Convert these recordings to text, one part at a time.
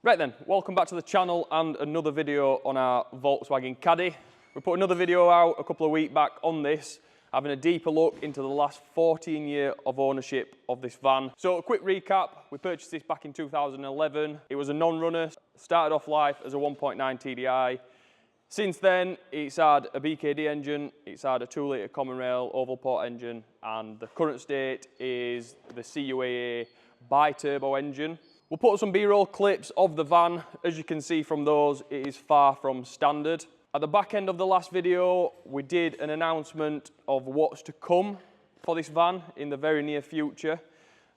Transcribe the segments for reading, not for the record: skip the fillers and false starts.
Right then, welcome back to the channel and another video on our Volkswagen Caddy. We put another video out a couple of weeks back on this, having a deeper look into the last 14 years of ownership of this van. So a quick recap, we purchased this back in 2011. It was a non-runner, started off life as a 1.9 TDI. Since then, it's had a BKD engine, it's had a 2-litre common rail oval port engine, and the current state is the CUAA bi-turbo engine. We'll put some B-roll clips of the van. As you can see from those, it is far from standard. At the back end of the last video, we did an announcement of what's to come for this van in the very near future.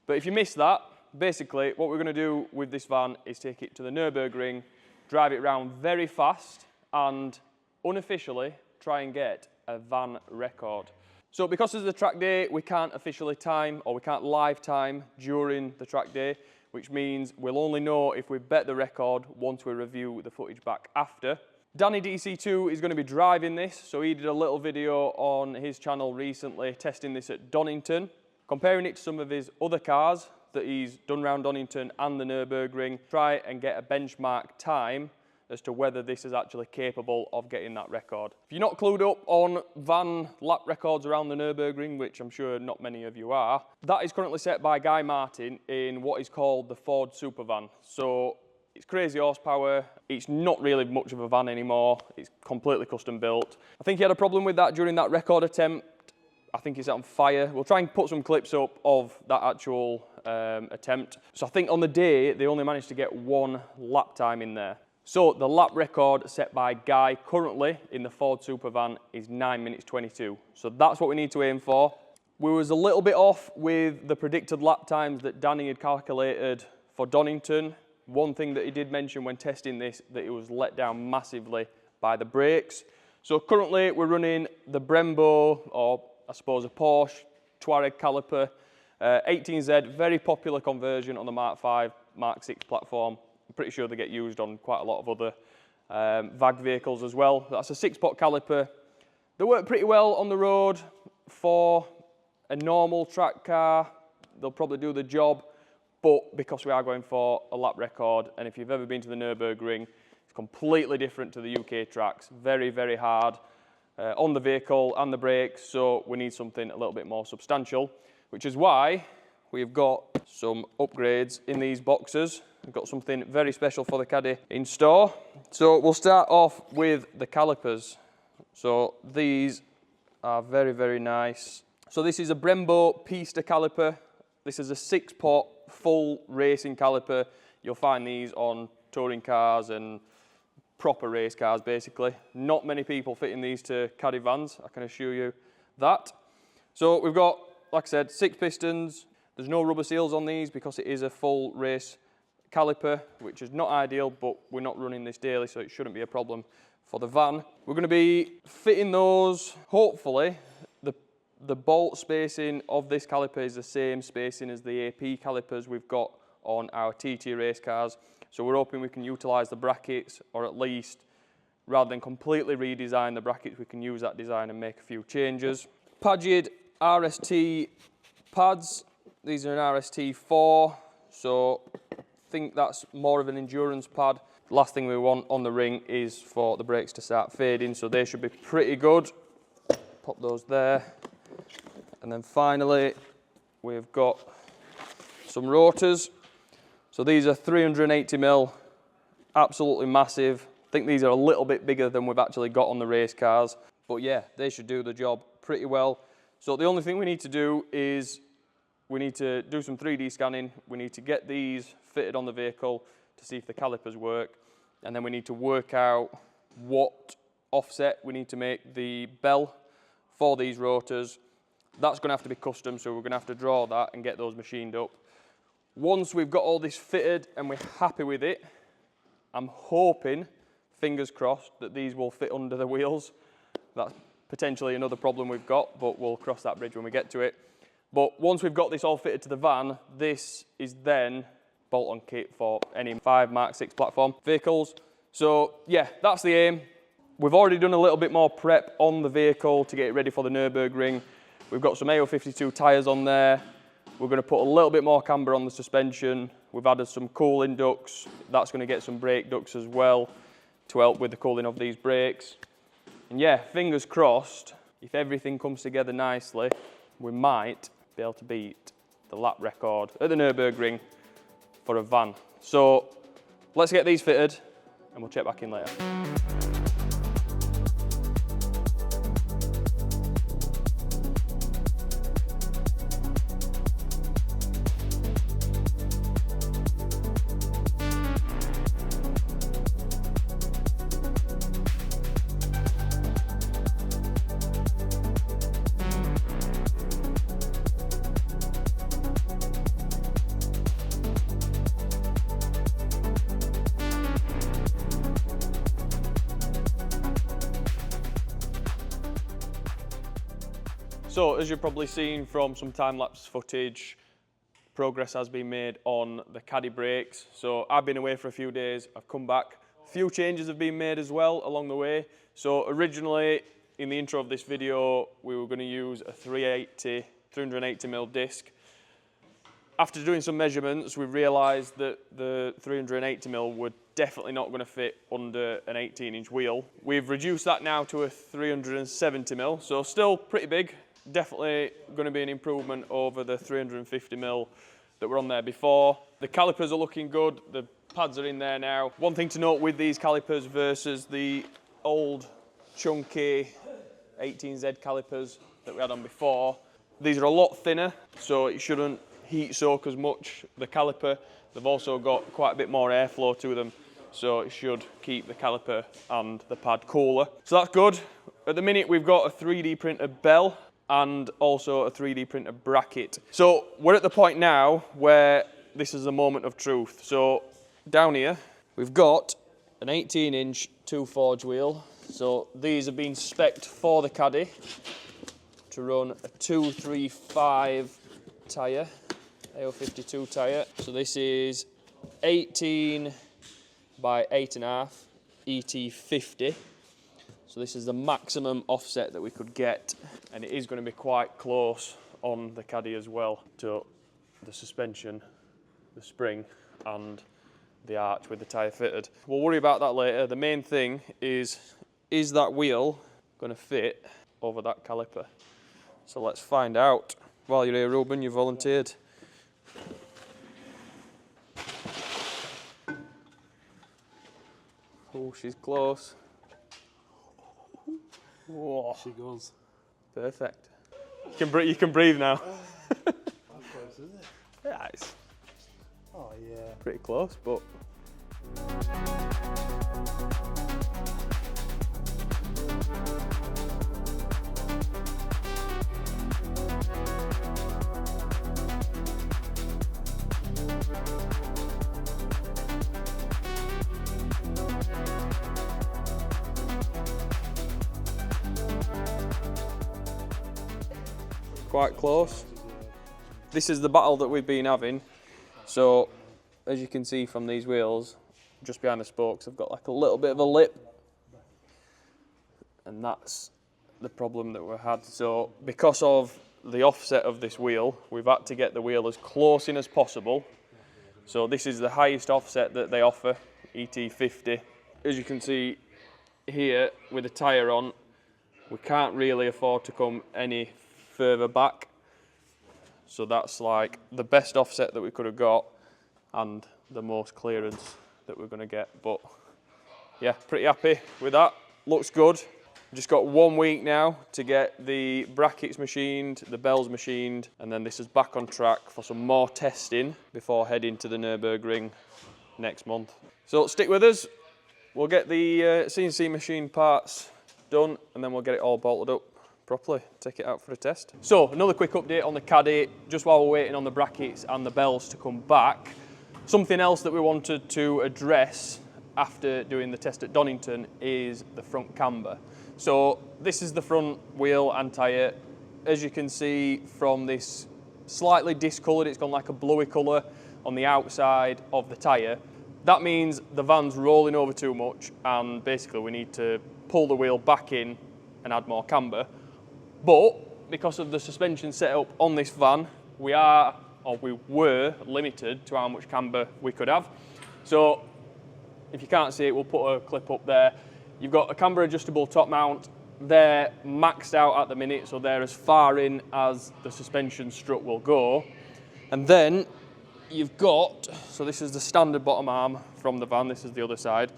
But if you missed that, basically what we're going to do with this van is take it to the Nurburgring, drive it around very fast, and unofficially try and get a van record. So because it's the track day, we can't officially time, or we can't live time during the track day, which means we'll only know if we bet the record once we review the footage back after. Danny DC2 is going to be driving this, so he did a little video on his channel recently testing this at Donington, comparing it to some of his other cars that he's done around Donington and the Nürburgring, try and get a benchmark time as to whether this is actually capable of getting that record. If you're not clued up on van lap records around the Nürburgring, which I'm sure not many of you are, that is currently set by Guy Martin in what is called the Ford Supervan. So it's crazy horsepower, it's not really much of a van anymore, it's completely custom built. I think he had a problem with that during that record attempt. I think it's on fire. We'll try and put some clips up of that actual attempt. So I think on the day, they only managed to get 1 lap time in there. So the lap record set by Guy currently in the Ford Supervan is 9 minutes 22. So that's what we need to aim for. We was a little bit off with the predicted lap times that Danny had calculated for Donington. One thing that he did mention when testing this, that it was let down massively by the brakes. So currently we're running the Brembo, or I suppose a Porsche Touareg caliper, 18Z, very popular conversion on the Mark 5, Mark 6 platform. I'm pretty sure they get used on quite a lot of other VAG vehicles as well. That's a 6-pot caliper. They work pretty well on the road for a normal track car. They'll probably do the job, but because we are going for a lap record, and if you've ever been to the Nürburgring, it's completely different to the UK tracks. Very, very hard on the vehicle and the brakes, so we need something a little bit more substantial, which is why we've got some upgrades in these boxes. We've got something very special for the Caddy in store. So we'll start off with the calipers. So these are very, very nice. So this is a Brembo Pista caliper. This is a 6-pot full racing caliper. You'll find these on touring cars and proper race cars basically. Not many people fitting these to Caddy vans, I can assure you that. So we've got, like I said, 6 pistons. There's no rubber seals on these because it is a full race caliper, which is not ideal, but we're not running this daily, so it shouldn't be a problem for the van. We're going to be fitting those, hopefully, the bolt spacing of this caliper is the same spacing as the AP calipers we've got on our TT race cars. So we're hoping we can utilise the brackets, or at least, rather than completely redesign the brackets, we can use that design and make a few changes. Pagid RST pads. These are an RST4, so I think that's more of an endurance pad. The last thing we want on the ring is for the brakes to start fading, so they should be pretty good. Pop those there. And then finally, we've got some rotors. So these are 380mm, absolutely massive. I think these are a little bit bigger than we've actually got on the race cars. But yeah, they should do the job pretty well. So the only thing we need to do is we need to do some 3D scanning. We need to get these fitted on the vehicle to see if the calipers work. And then we need to work out what offset we need to make the bell for these rotors. That's going to have to be custom, so we're going to have to draw that and get those machined up. Once we've got all this fitted and we're happy with it, I'm hoping, fingers crossed, that these will fit under the wheels. That's potentially another problem we've got, but we'll cross that bridge when we get to it. But once we've got this all fitted to the van, this is then bolt-on kit for any 5 Mark 6 platform vehicles. So yeah, that's the aim. We've already done a little bit more prep on the vehicle to get it ready for the Nürburgring. We've got some AO52 tyres on there. We're going to put a little bit more camber on the suspension. We've added some cooling ducts. That's going to get some brake ducts as well to help with the cooling of these brakes. And yeah, fingers crossed, if everything comes together nicely, we might be able to beat the lap record at the Nürburgring for a van. So let's get these fitted and we'll check back in later. So, as you've probably seen from some time-lapse footage, progress has been made on the Caddy brakes. So, I've been away for a few days, I've come back. A few changes have been made as well along the way. So, originally, in the intro of this video, we were going to use a 380mm disc. After doing some measurements, we realised that the 380mm were definitely not going to fit under an 18-inch wheel. We've reduced that now to a 370mm, so still pretty big. Definitely going to be an improvement over the 350mm that were on there before. The calipers are looking good, the pads are in there now. One thing to note with these calipers versus the old chunky 18Z calipers that we had on before, these are a lot thinner, so it shouldn't heat soak as much, the caliper. They've also got quite a bit more airflow to them, so it should keep the caliper and the pad cooler. So that's good. At the minute we've got a 3D printed bell and also a 3D printed bracket. So we're at the point now where this is a moment of truth. So down here, we've got an 18-inch 2-forge wheel. So these have been spec'd for the Caddy to run a 235 tyre, AO52 tyre. So this is 18 by 8.5 ET50. So this is the maximum offset that we could get, and it is going to be quite close on the Caddy as well to the suspension, the spring and the arch with the tyre fitted. We'll worry about that later. The main thing is that wheel going to fit over that caliper? So let's find out. While you're here, Ruben, you volunteered. Oh, she's close. Whoa. She goes. Perfect. You can breathe now. How close is it? Yeah, it's Oh yeah. pretty close, but quite close. This is the battle that we've been having. So, as you can see from these wheels, just behind the spokes, I've got like a little bit of a lip. And that's the problem that we had. So, because of the offset of this wheel, we've had to get the wheel as close in as possible. So this is the highest offset that they offer, ET50. As you can see here, with the tyre on, we can't really afford to come any further back. So that's like the best offset that we could have got and the most clearance that we're going to get. But yeah, pretty happy with that. Looks good. Just got 1 week now to get the brackets machined, the bells machined, and then this is back on track for some more testing before heading to the Nurburgring next month. So stick with us. We'll get the CNC machine parts done and then we'll get it all bolted up properly, take it out for a test. So another quick update on the Caddy, just while we're waiting on the brackets and the bells to come back. Something else that we wanted to address after doing the test at Donington is the front camber. So this is the front wheel and tyre. As you can see from this slightly discoloured, it's gone like a bluey colour on the outside of the tyre. That means the van's rolling over too much and basically we need to pull the wheel back in and add more camber. But because of the suspension setup on this van, we are or we were limited to how much camber we could have. So if you can't see it, we'll put a clip up there. You've got a camber adjustable top mount. They're maxed out at the minute, so they're as far in as the suspension strut will go. And then you've got, so this is the standard bottom arm from the van, this is the other side.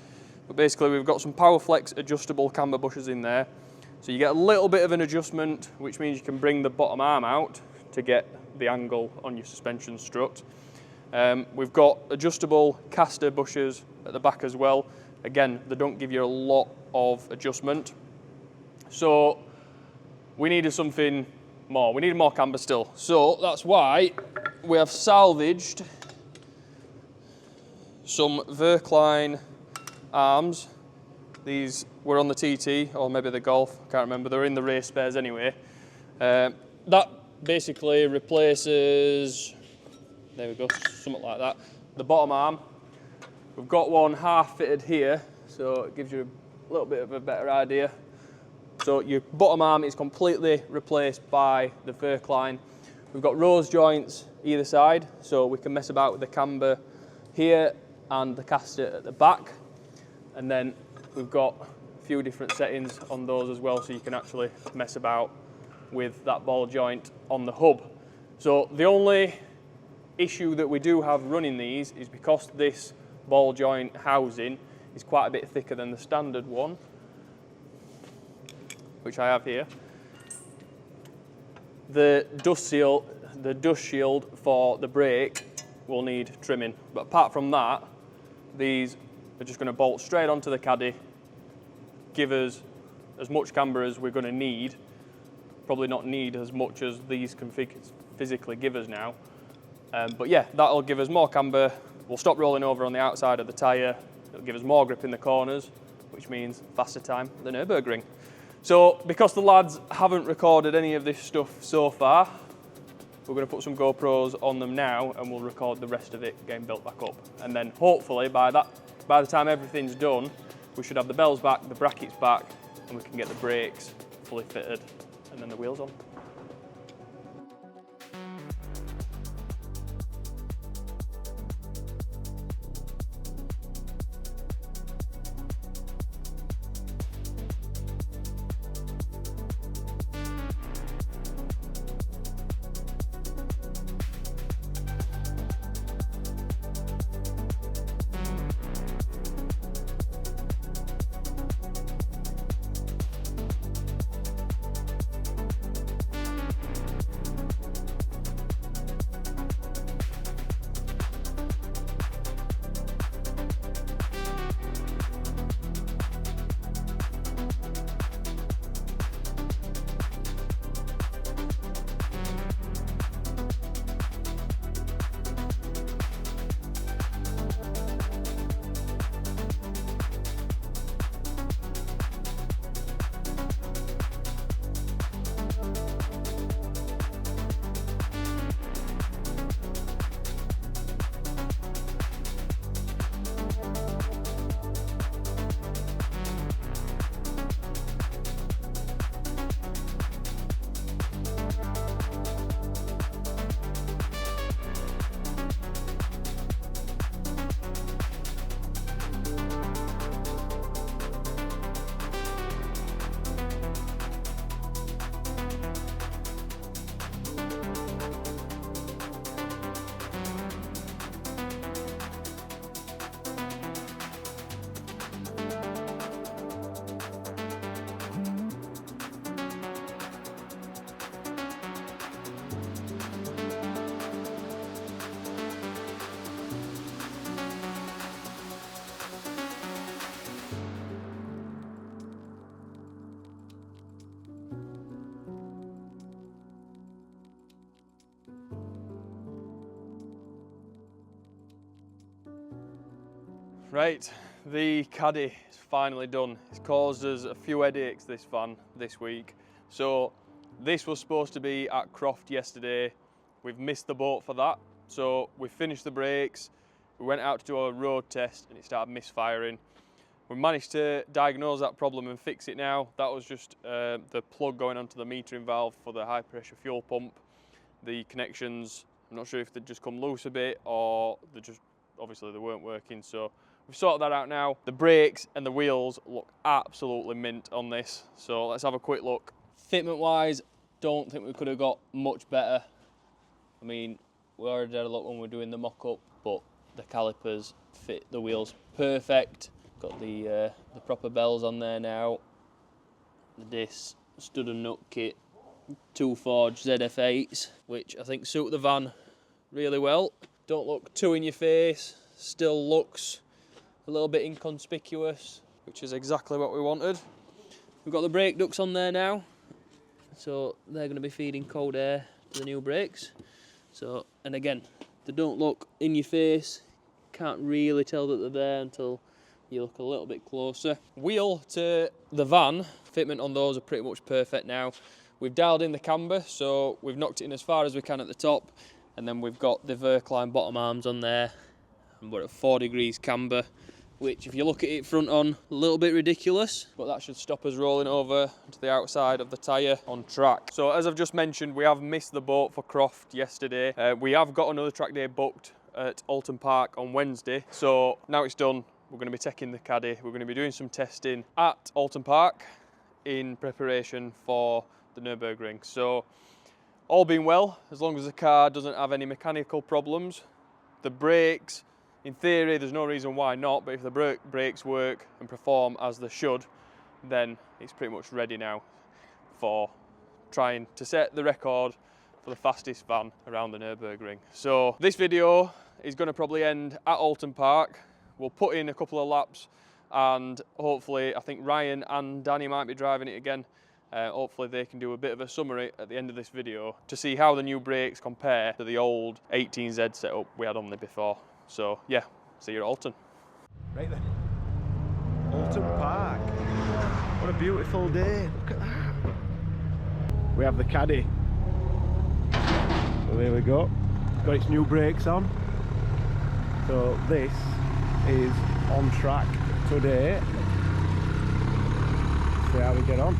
But basically we've got some Powerflex adjustable camber bushers in there. So you get a little bit of an adjustment, which means you can bring the bottom arm out to get the angle on your suspension strut. We've got adjustable caster bushers at the back as well. Again, they don't give you a lot of adjustment. So we needed something more. We needed more camber still. So that's why we have salvaged some Verkline arms. These were on the TT, or maybe the Golf, I can't remember. They're in the race spares anyway. That basically replaces, there we go, something like that, the bottom arm. We've got one half fitted here, so it gives you a little bit of a better idea. So your bottom arm is completely replaced by the Verkline. We've got rose joints either side, so we can mess about with the camber here and the caster at the back. And then we've got a few different settings on those as well, so you can actually mess about with that ball joint on the hub. So the only issue that we do have running these is because this ball joint housing is quite a bit thicker than the standard one, which I have here. The dust shield for the brake will need trimming. But apart from that, these are just going to bolt straight onto the Caddy, give us as much camber as we're going to need. Probably not need as much as these can physically give us now. But yeah, that'll give us more camber. We'll stop rolling over on the outside of the tyre. It'll give us more grip in the corners, which means faster time at the Nürburgring. So because the lads haven't recorded any of this stuff so far, we're going to put some GoPros on them now and we'll record the rest of it getting built back up. And then hopefully by the time everything's done, we should have the bells back, the brackets back, and we can get the brakes fully fitted and then the wheels on. Right, the Caddy is finally done. It's caused us a few headaches, this van, this week. So this was supposed to be at Croft yesterday. We've missed the boat for that. So we finished the brakes. We went out to do a road test and it started misfiring. We managed to diagnose that problem and fix it now. That was just the plug going onto the metering valve for the high pressure fuel pump. The connections I'm not sure if they'd just come loose a bit or they just, obviously they weren't working, so we've sorted that out now. The brakes and the wheels look absolutely mint on this, so let's have a quick look. Fitment wise, don't think we could have got much better. I mean, we already had a look when we were doing the mock-up, but the calipers fit the wheels perfect. Got the proper bells on there now. The disc, stud and nut kit, 2 forged ZF8s, which I think suit the van really well. Don't look too in your face, still looks a little bit inconspicuous, which is exactly what we wanted. We've got the brake ducts on there now, so they're going to be feeding cold air to the new brakes. So, and again, they don't look in your face, can't really tell that they're there until you look a little bit closer. Wheel to the van, fitment on those are pretty much perfect now. We've dialed in the camber, so we've knocked it in as far as we can at the top, and then we've got the Verkline bottom arms on there, and we're at 4 degrees camber, which if you look at it front on, a little bit ridiculous, but that should stop us rolling over to the outside of the tyre on track. So as I've just mentioned, we have missed the boat for Croft yesterday. We have got another track day booked at Oulton Park on Wednesday, so now it's done. We're going to be taking the Caddy, we're going to be doing some testing at Oulton Park in preparation for the Nurburgring. So all being well, as long as the car doesn't have any mechanical problems, the brakes, in theory there's no reason why not, but if the brakes work and perform as they should, then it's pretty much ready now for trying to set the record for the fastest van around the Nürburgring. So this video is going to probably end at Oulton Park. We'll put in a couple of laps, and hopefully I think Ryan and Danny might be driving it again. Hopefully they can do a bit of a summary at the end of this video to see how the new brakes compare to the old 18Z setup we had on there before. So yeah, see you at Oulton. Right then. Oulton Park. What a beautiful day. Look at that. We have the Caddy. So there we go. Got its new brakes on. So this is on track today. See how we get on.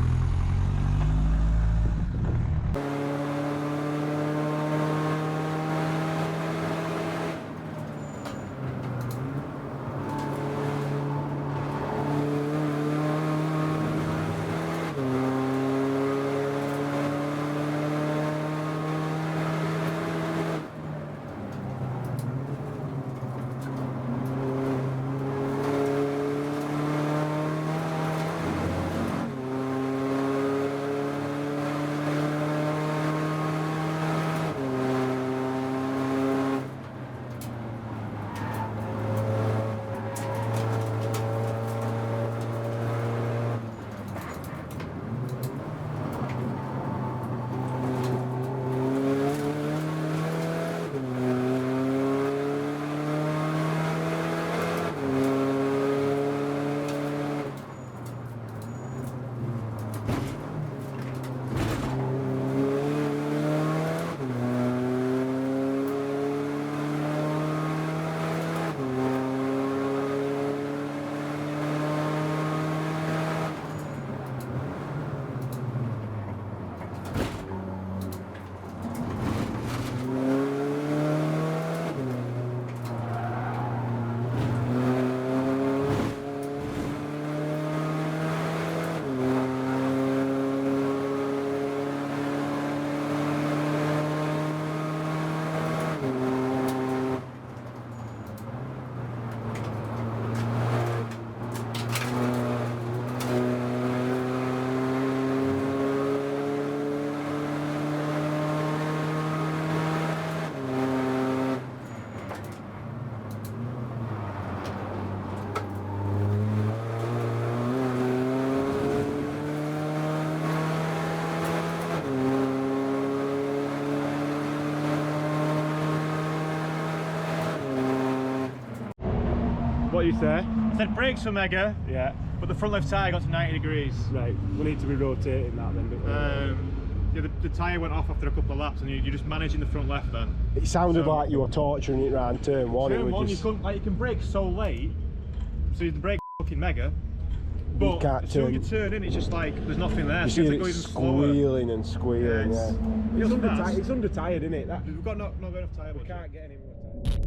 What you say? I said brakes were mega, Yeah. but the front left tyre got to 90 degrees. Right. We need to be rotating that then, don't we? Yeah, the tyre went off after a couple of laps, and you're just managing the front left then. It sounded So- like you were torturing it round turn one. Turn It was one, just... you can brake so late, so the brake fucking mega. But you can't as soon turn. as you turn in, it's just like there's nothing there. You So see you it have to go even slower. squealing and squealing, Yeah, yeah. it's It's fast. under tired, isn't it? We've got not got enough tyre. We can't get any more time.